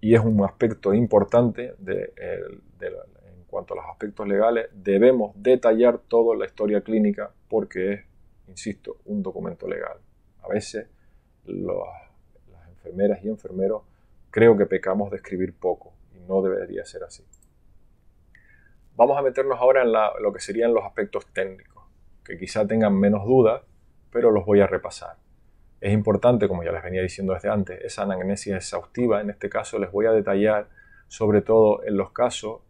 y es un aspecto importante en cuanto a los aspectos legales, debemos detallar toda la historia clínica porque es, insisto, un documento legal. A veces las enfermeras y enfermeros creo que pecamos de escribir poco y no debería ser así. Vamos a meternos ahora en lo que serían los aspectos técnicos, que quizá tengan menos dudas, pero los voy a repasar. Es importante, como ya les venía diciendo desde antes, esa anamnesis exhaustiva. En este caso les voy a detallar, sobre todo en los casos,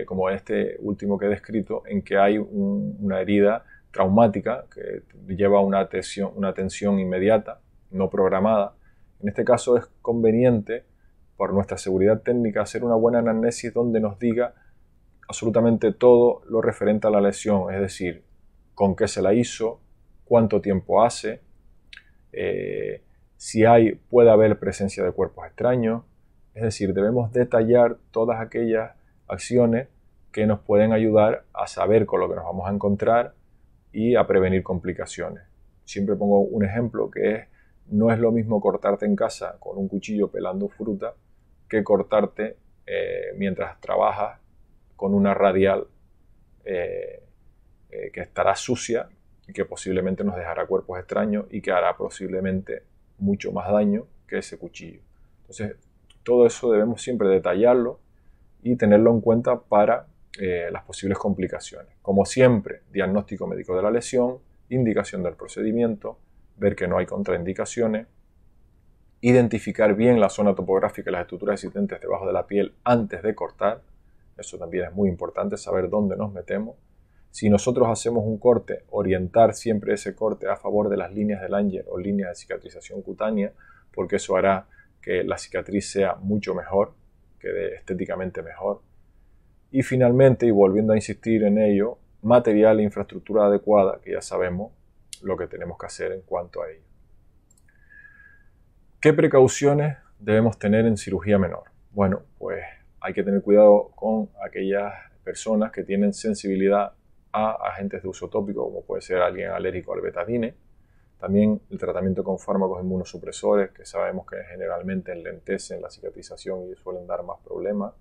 como este último que he descrito, en que hay una herida traumática que lleva una atención inmediata, no programada. En este caso es conveniente, por nuestra seguridad técnica, hacer una buena anamnesis donde nos diga absolutamente todo lo referente a la lesión, es decir, con qué se la hizo, cuánto tiempo hace, si puede haber presencia de cuerpos extraños. Es decir, debemos detallar todas aquellas acciones que nos pueden ayudar a saber con lo que nos vamos a encontrar y a prevenir complicaciones. Siempre pongo un ejemplo que no es lo mismo cortarte en casa con un cuchillo pelando fruta que cortarte mientras trabajas con una radial que estará sucia y que posiblemente nos dejará cuerpos extraños y que hará posiblemente mucho más daño que ese cuchillo. Entonces, todo eso debemos siempre detallarlo y tenerlo en cuenta para las posibles complicaciones. Como siempre, diagnóstico médico de la lesión, indicación del procedimiento, ver que no hay contraindicaciones, identificar bien la zona topográfica y las estructuras existentes debajo de la piel antes de cortar. Eso también es muy importante, saber dónde nos metemos. Si nosotros hacemos un corte, orientar siempre ese corte a favor de las líneas de Langer o líneas de cicatrización cutánea, porque eso hará que la cicatriz sea mucho mejor, quede estéticamente mejor. Y finalmente, y volviendo a insistir en ello, material e infraestructura adecuada, que ya sabemos lo que tenemos que hacer en cuanto a ello. ¿Qué precauciones debemos tener en cirugía menor? Bueno, pues hay que tener cuidado con aquellas personas que tienen sensibilidad a agentes de uso tópico, como puede ser alguien alérgico al betadine. También el tratamiento con fármacos inmunosupresores, que sabemos que generalmente enlentecen la cicatrización y suelen dar más problemas.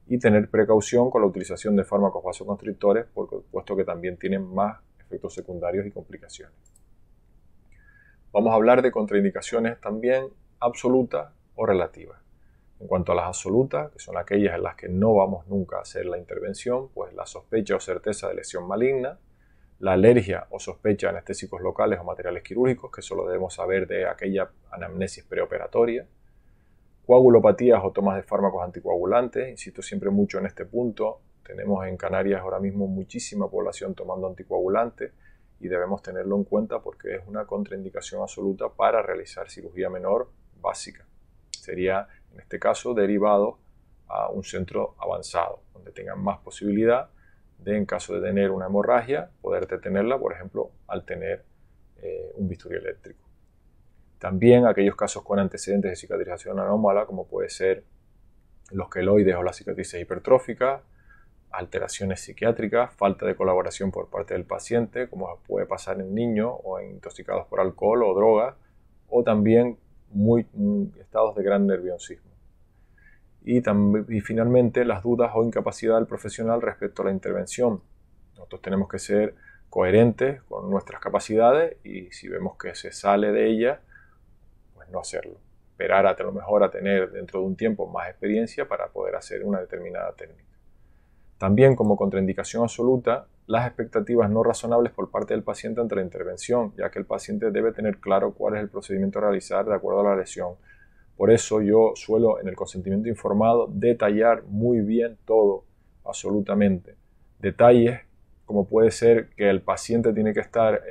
Y tener precaución con la utilización de fármacos vasoconstrictores, puesto que también tienen más efectos secundarios y complicaciones. Vamos a hablar de contraindicaciones también absolutas o relativas. En cuanto a las absolutas, que son aquellas en las que no vamos nunca a hacer la intervención, pues la sospecha o certeza de lesión maligna, la alergia o sospecha de anestésicos locales o materiales quirúrgicos, que solo debemos saber de aquella anamnesis preoperatoria, coagulopatías o tomas de fármacos anticoagulantes. Insisto siempre mucho en este punto. Tenemos en Canarias ahora mismo muchísima población tomando anticoagulantes y debemos tenerlo en cuenta porque es una contraindicación absoluta para realizar cirugía menor básica. Sería, en este caso, derivado a un centro avanzado, donde tengan más posibilidad de, en caso de tener una hemorragia, poder detenerla, por ejemplo, al tener un bisturí eléctrico. También aquellos casos con antecedentes de cicatrización anómala, como puede ser los queloides o las cicatrices hipertróficas, alteraciones psiquiátricas, falta de colaboración por parte del paciente, como puede pasar en niños o en intoxicados por alcohol o drogas, o también estados de gran nerviosismo. Y finalmente las dudas o incapacidad del profesional respecto a la intervención. Nosotros tenemos que ser coherentes con nuestras capacidades y si vemos que se sale de ellas, pues no hacerlo. Esperar a lo mejor a tener dentro de un tiempo más experiencia para poder hacer una determinada técnica. También como contraindicación absoluta, las expectativas no razonables por parte del paciente ante la intervención, ya que el paciente debe tener claro cuál es el procedimiento a realizar de acuerdo a la lesión. Por eso yo suelo en el consentimiento informado detallar muy bien todo, absolutamente. Detalles como puede ser que el paciente tiene que estar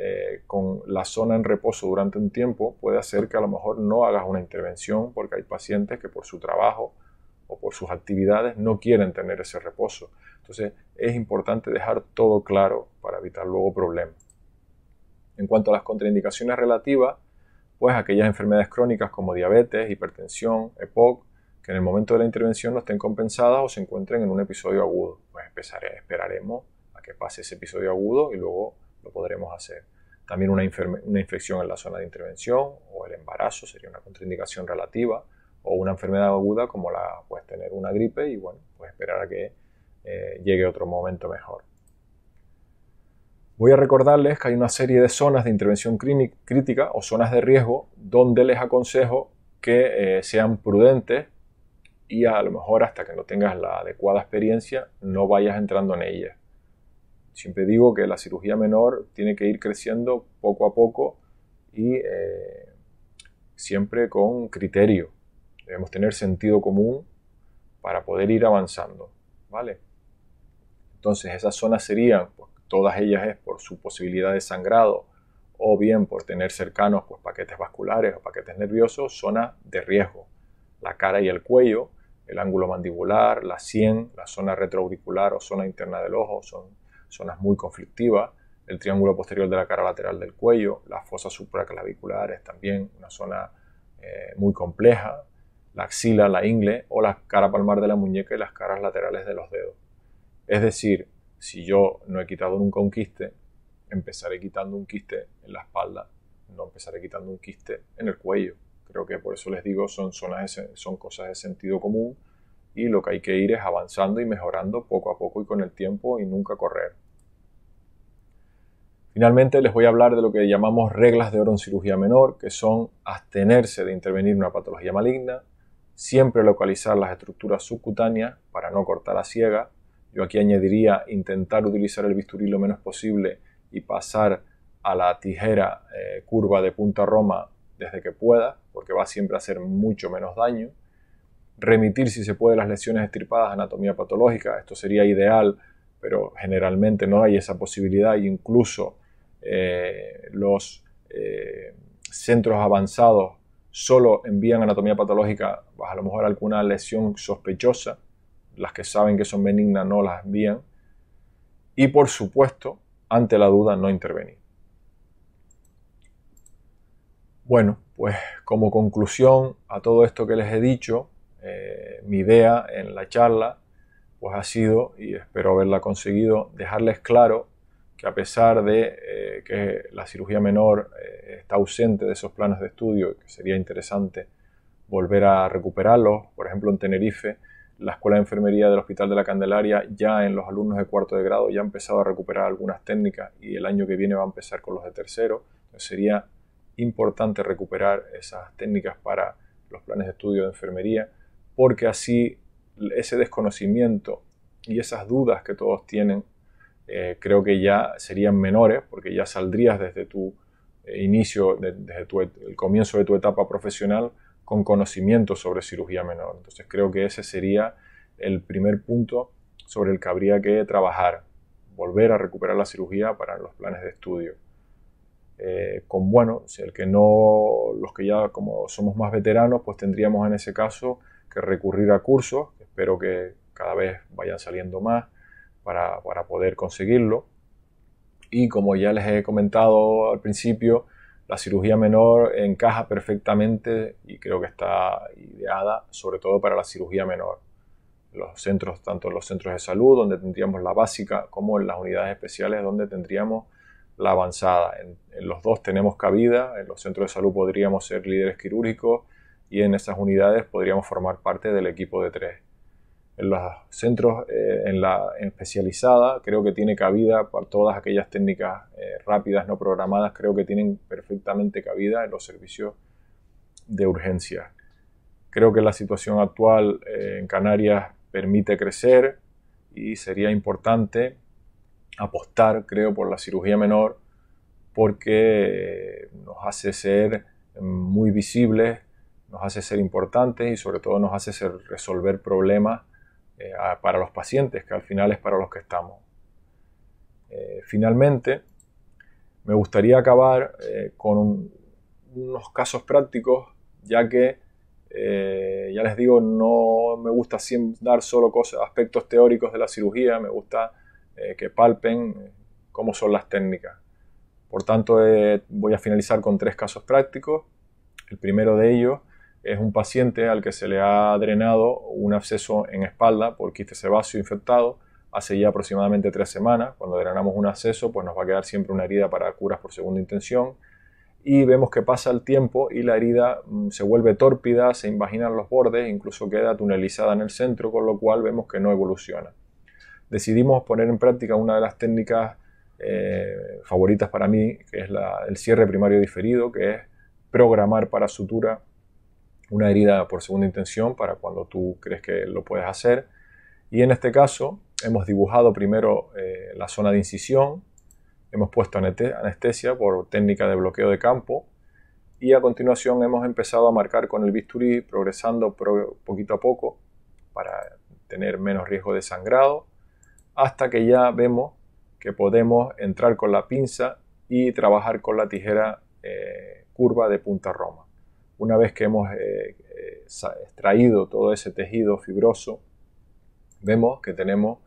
con la zona en reposo durante un tiempo, puede hacer que a lo mejor no hagas una intervención porque hay pacientes que por su trabajo o por sus actividades no quieren tener ese reposo. Entonces es importante dejar todo claro para evitar luego problemas. En cuanto a las contraindicaciones relativas, pues aquellas enfermedades crónicas como diabetes, hipertensión, EPOC, que en el momento de la intervención no estén compensadas o se encuentren en un episodio agudo. Pues esperaremos a que pase ese episodio agudo y luego lo podremos hacer. También una infección en la zona de intervención o el embarazo sería una contraindicación relativa, o una enfermedad aguda como la puedes tener una gripe y bueno, pues esperar a que llegue otro momento mejor. Voy a recordarles que hay una serie de zonas de intervención crítica o zonas de riesgo donde les aconsejo que sean prudentes y a lo mejor hasta que no tengas la adecuada experiencia no vayas entrando en ellas. Siempre digo que la cirugía menor tiene que ir creciendo poco a poco y siempre con criterio. Debemos tener sentido común para poder ir avanzando, ¿vale? Entonces esas zonas serían, pues, todas ellas es por su posibilidad de sangrado o bien por tener cercanos pues, paquetes vasculares o paquetes nerviosos, zonas de riesgo. La cara y el cuello, el ángulo mandibular, la sien, la zona retroauricular o zona interna del ojo son zonas muy conflictivas. El triángulo posterior de la cara lateral del cuello, las fosas supraclaviculares también una zona muy compleja. La axila, la ingle o la cara palmar de la muñeca y las caras laterales de los dedos. Es decir, si yo no he quitado nunca un quiste, empezaré quitando un quiste en la espalda, no empezaré quitando un quiste en el cuello. Creo que por eso les digo, son cosas de sentido común y lo que hay que ir es avanzando y mejorando poco a poco y con el tiempo y nunca correr. Finalmente les voy a hablar de lo que llamamos reglas de oro en cirugía menor, que son abstenerse de intervenir una patología maligna, siempre localizar las estructuras subcutáneas para no cortar a ciega, Yo aquí añadiría intentar utilizar el bisturí lo menos posible y pasar a la tijera curva de punta roma desde que pueda, porque va siempre a hacer mucho menos daño. Remitir, si se puede, las lesiones extirpadas a anatomía patológica. Esto sería ideal, pero generalmente no hay esa posibilidad, e incluso los centros avanzados solo envían anatomía patológica, a lo mejor alguna lesión sospechosa. Las que saben que son benignas no las envían. Y por supuesto, ante la duda, no intervenir. Bueno, pues como conclusión a todo esto que les he dicho, mi idea en la charla pues ha sido, y espero haberla conseguido, dejarles claro que a pesar de que la cirugía menor está ausente de esos planes de estudio, que sería interesante volver a recuperarlos. Por ejemplo, en Tenerife, la Escuela de Enfermería del Hospital de la Candelaria ya en los alumnos de cuarto de grado ya ha empezado a recuperar algunas técnicas y el año que viene va a empezar con los de tercero. Entonces sería importante recuperar esas técnicas para los planes de estudio de enfermería, porque así ese desconocimiento y esas dudas que todos tienen creo que ya serían menores, porque ya saldrías desde tu inicio, desde el comienzo de tu etapa profesional con conocimiento sobre cirugía menor. Entonces creo que ese sería el primer punto sobre el que habría que trabajar, volver a recuperar la cirugía para los planes de estudio. Bueno, si los que ya como somos más veteranos, pues tendríamos en ese caso que recurrir a cursos, espero que cada vez vayan saliendo más para poder conseguirlo. Y como ya les he comentado al principio, la cirugía menor encaja perfectamente y creo que está ideada sobre todo para la cirugía menor. Los centros, tanto en los centros de salud, donde tendríamos la básica, como en las unidades especiales, donde tendríamos la avanzada. En los dos tenemos cabida. En los centros de salud podríamos ser líderes quirúrgicos y en esas unidades podríamos formar parte del equipo de 3. En los centros, en la especializada, creo que tiene cabida para todas aquellas técnicas rápidas, no programadas, creo que tienen perfectamente cabida en los servicios de urgencia. Creo que la situación actual en Canarias permite crecer y sería importante apostar, creo, por la cirugía menor, porque nos hace ser muy visibles, nos hace ser importantes y sobre todo nos hace resolver problemas para los pacientes, que al final es para los que estamos. Finalmente, me gustaría acabar con unos casos prácticos, ya que, ya les digo, no me gusta dar solo aspectos teóricos de la cirugía, me gusta que palpen cómo son las técnicas. Por tanto, voy a finalizar con 3 casos prácticos. El primero de ellos es un paciente al que se le ha drenado un absceso en espalda por quiste sebáceo infectado hace ya aproximadamente 3 semanas. Cuando drenamos un absceso, pues nos va a quedar siempre una herida para curas por segunda intención. Y vemos que pasa el tiempo y la herida se vuelve tórpida, se invaginan los bordes, incluso queda tunelizada en el centro, con lo cual vemos que no evoluciona. Decidimos poner en práctica una de las técnicas favoritas para mí, que es el cierre primario diferido, que es programar para sutura una herida por segunda intención para cuando tú crees que lo puedes hacer. Y en este caso hemos dibujado primero la zona de incisión, hemos puesto anestesia por técnica de bloqueo de campo y a continuación hemos empezado a marcar con el bisturí, progresando poquito a poco para tener menos riesgo de sangrado, hasta que ya vemos que podemos entrar con la pinza y trabajar con la tijera curva de punta roma. Una vez que hemos extraído todo ese tejido fibroso, vemos que tenemos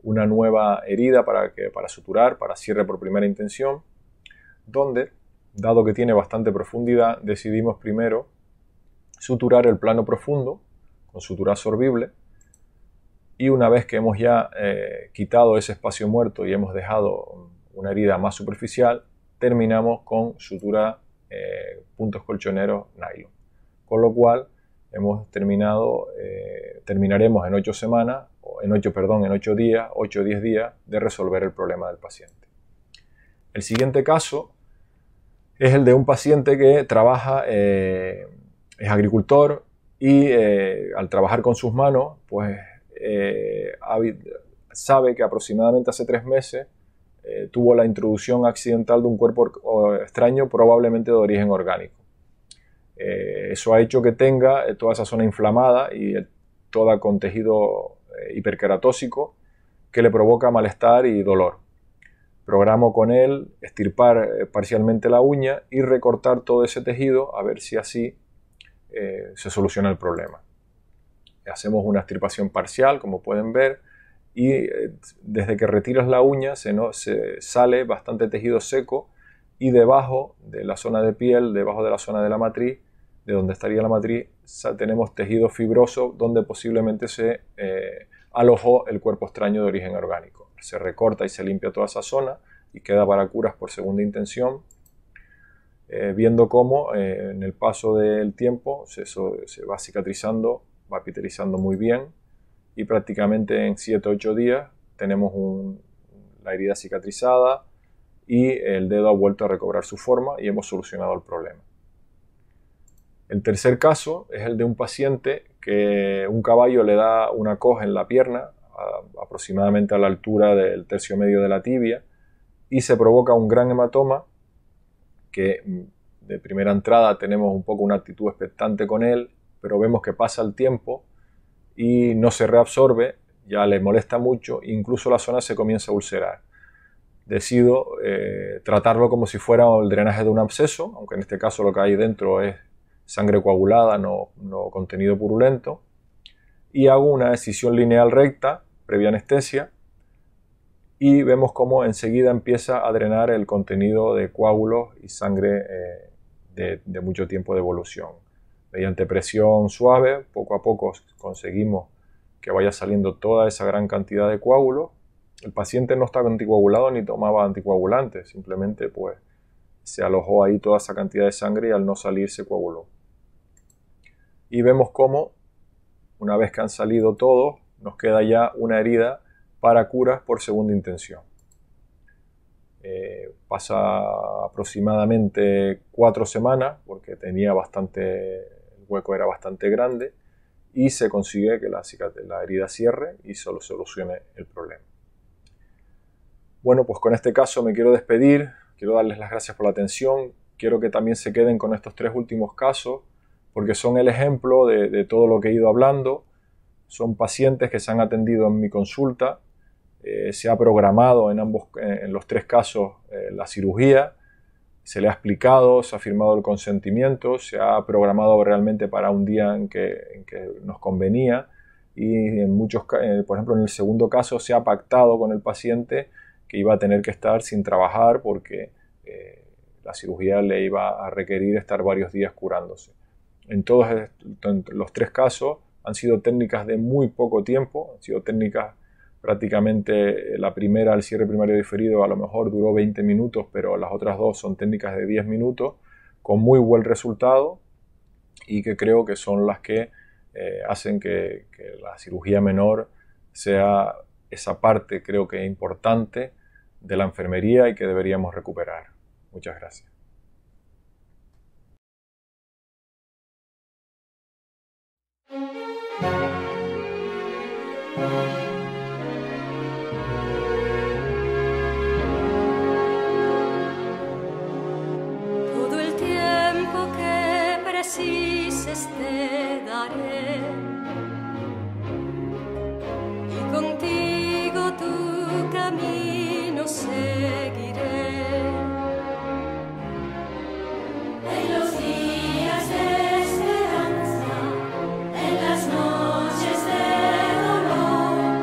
una nueva herida para suturar, para cierre por primera intención, donde, dado que tiene bastante profundidad, decidimos primero suturar el plano profundo con sutura absorbible. Y una vez que hemos ya quitado ese espacio muerto y hemos dejado una herida más superficial, terminamos con sutura puntos colchoneros nylon. Con lo cual terminaremos en 8 semanas, en 8 días, 8 o 10 días de resolver el problema del paciente. El siguiente caso es el de un paciente que trabaja, es agricultor y al trabajar con sus manos, pues sabe que aproximadamente hace 3 meses tuvo la introducción accidental de un cuerpo extraño, probablemente de origen orgánico. Eso ha hecho que tenga toda esa zona inflamada y toda con tejido hiperqueratósico que le provoca malestar y dolor. Programo con él extirpar parcialmente la uña y recortar todo ese tejido a ver si así se soluciona el problema. Hacemos una extirpación parcial, como pueden ver, y desde que retiras la uña se sale bastante tejido seco, y debajo de la zona de piel, debajo de la zona de la matriz, de donde estaría la matriz, tenemos tejido fibroso donde posiblemente se alojó el cuerpo extraño de origen orgánico. Se recorta y se limpia toda esa zona y queda para curas por segunda intención, viendo cómo en el paso del tiempo se va cicatrizando, va epitelizando muy bien, y prácticamente en 7-8 días tenemos la herida cicatrizada y el dedo ha vuelto a recobrar su forma y hemos solucionado el problema. El tercer caso es el de un paciente que un caballo le da una coj en la pierna, aproximadamente a la altura del tercio medio de la tibia, y se provoca un gran hematoma que de primera entrada tenemos un poco una actitud expectante con él, pero vemos que pasa el tiempo y no se reabsorbe, ya le molesta mucho, incluso la zona se comienza a ulcerar. Decido tratarlo como si fuera el drenaje de un absceso, aunque en este caso lo que hay dentro es sangre coagulada, no contenido purulento, y hago una excisión lineal recta previa anestesia y vemos cómo enseguida empieza a drenar el contenido de coágulos y sangre de mucho tiempo de evolución. Mediante presión suave, poco a poco conseguimos que vaya saliendo toda esa gran cantidad de coágulos. El paciente no estaba anticoagulado ni tomaba anticoagulantes, simplemente pues se alojó ahí toda esa cantidad de sangre y al no salir se coaguló. Y vemos cómo, una vez que han salido todos, nos queda ya una herida para curas por segunda intención. Pasa aproximadamente 4 semanas, porque tenía el hueco era bastante grande, y se consigue que la herida cierre y solo solucione el problema. Bueno, pues con este caso me quiero despedir, quiero darles las gracias por la atención, quiero que también se queden con estos 3 últimos casos, porque son el ejemplo de todo lo que he ido hablando. Son pacientes que se han atendido en mi consulta, se ha programado en los 3 casos la cirugía, se le ha explicado, se ha firmado el consentimiento, se ha programado realmente para un día en que nos convenía, y en muchos, por ejemplo en el segundo caso se ha pactado con el paciente que iba a tener que estar sin trabajar porque la cirugía le iba a requerir estar varios días curándose. En todos los 3 casos han sido técnicas de muy poco tiempo, han sido técnicas prácticamente, la primera, el cierre primario diferido, a lo mejor duró 20 minutos, pero las otras 2 son técnicas de 10 minutos, con muy buen resultado, y que creo que son las que hacen que la cirugía menor sea esa parte, creo que importante, de la enfermería y que deberíamos recuperar. Muchas gracias. Todo el tiempo que precises te daré, y contigo tu camino seguiré. En los días de esperanza, en las noches de dolor,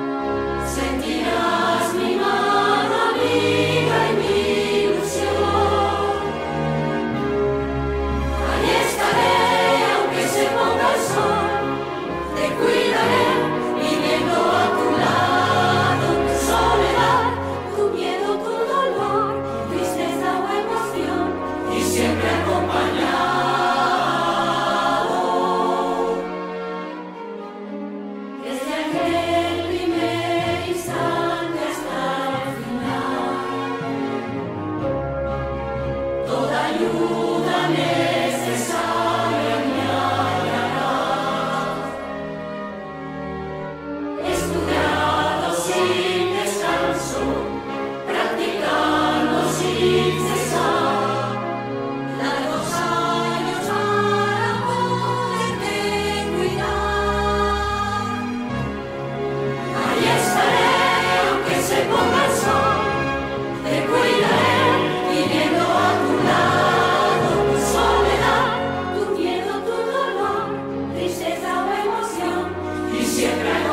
siempre